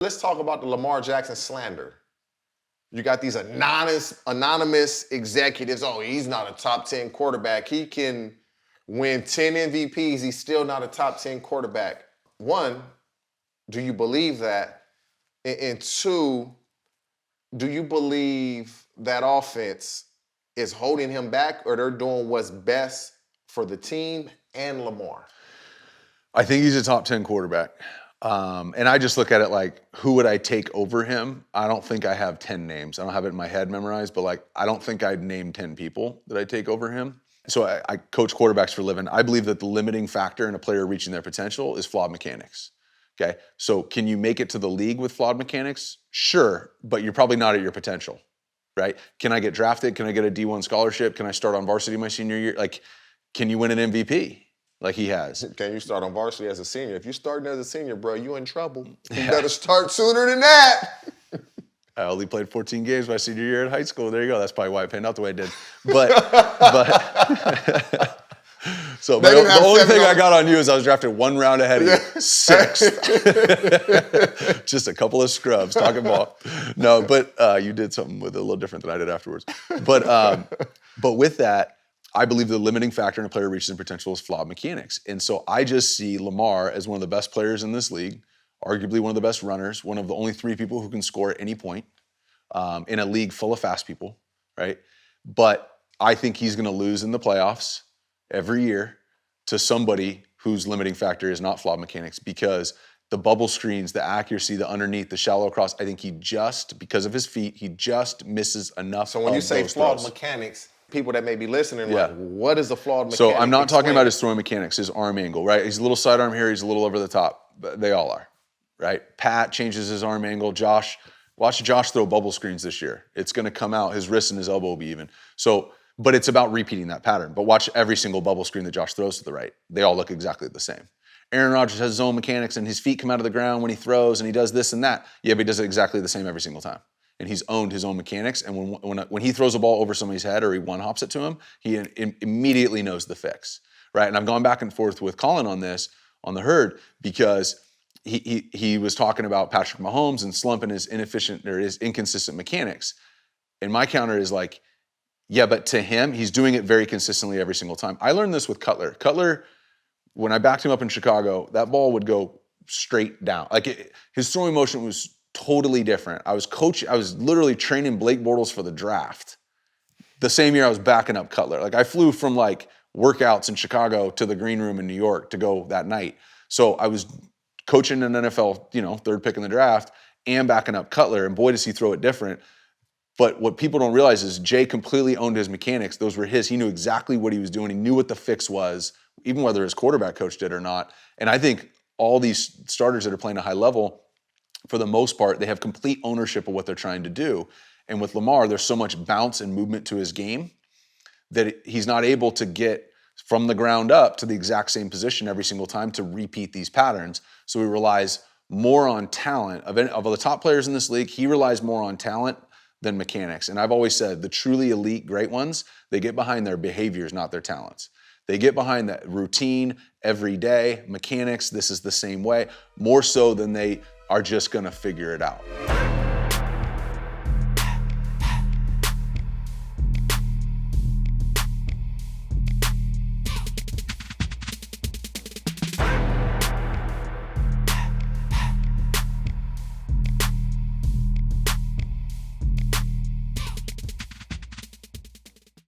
Let's talk about the Lamar Jackson slander. You got these anonymous executives. Oh, he's not a top 10 quarterback. He can win 10 MVPs. He's still not a top 10 quarterback. One, do you believe that? And two, do you believe that offense is holding him back, or they're doing what's best for the team and Lamar? I think he's a top 10 quarterback. And I just look at it like, who would I take over him? I don't think I have 10 names. I don't have it in my head memorized, but like, I don't think I'd name 10 people that I'd take over him. So I coach quarterbacks for a living. I believe that the limiting factor in a player reaching their potential is flawed mechanics. Okay, so can you make it to the league with flawed mechanics? Sure, but you're probably not at your potential, right? Can I get drafted? Can I get a D1 scholarship? Can I start on varsity my senior year? Like, can you win an MVP like he has? Can you start on varsity as a senior? If you're starting as a senior, bro, you in trouble. You better start sooner than that. I only played 14 games my senior year in high school. There you go. That's probably why I panned out the way I did. So the only thing I got on you is I was drafted one round ahead of you, 6th. Just a couple of scrubs talking ball. No, but you did something with it a little different than I did afterwards. But with that, I believe the limiting factor in a player reaching their potential is flawed mechanics. And so I just see Lamar as one of the best players in this league, arguably one of the best runners, one of the only 3 people who can score at any point in a league full of fast people, right? But I think he's going to lose in the playoffs every year to somebody whose limiting factor is not flawed mechanics, because the bubble screens, the accuracy, the underneath, the shallow cross, I think he just, because of his feet, he just misses enough. So when you say flawed mechanics, people that may be listening, like, what is a flawed mechanic? So I'm not talking about his throwing mechanics, his arm angle, right? He's a little sidearm here, he's a little over the top. They all are, right? Pat changes his arm angle. Watch Josh throw bubble screens this year. It's going to come out. His wrist and his elbow will be even. So, but it's about repeating that pattern. But watch every single bubble screen that Josh throws to the right. They all look exactly the same. Aaron Rodgers has his own mechanics, and his feet come out of the ground when he throws, and he does this and that. Yeah, but he does it exactly the same every single time. And he's owned his own mechanics. And when he throws a ball over somebody's head or he one-hops it to him, he immediately knows the fix, right? And I've gone back and forth with Colin on this, on the herd, because he was talking about Patrick Mahomes and slumping his inefficient or his inconsistent mechanics. And my counter is like, yeah, but to him, he's doing it very consistently every single time. I learned this with Cutler. Cutler, when I backed him up in Chicago, that ball would go straight down. Like his throwing motion was totally different. I was literally training Blake Bortles for the draft. The same year I was backing up Cutler. Like I flew from like workouts in Chicago to the green room in New York to go that night. So I was coaching an NFL, 3rd pick in the draft and backing up Cutler, and boy, does he throw it different. But what people don't realize is Jay completely owned his mechanics. Those were his. He knew exactly what he was doing. He knew what the fix was, even whether his quarterback coach did or not. And I think all these starters that are playing a high level, for the most part, they have complete ownership of what they're trying to do. And with Lamar, there's so much bounce and movement to his game that he's not able to get from the ground up to the exact same position every single time to repeat these patterns. So he relies more on talent. Of the top players in this league, he relies more on talent than mechanics. And I've always said the truly elite great ones, they get behind their behaviors, not their talents. They get behind that routine every day. Mechanics, this is the same way, more so than they are just going to figure it out.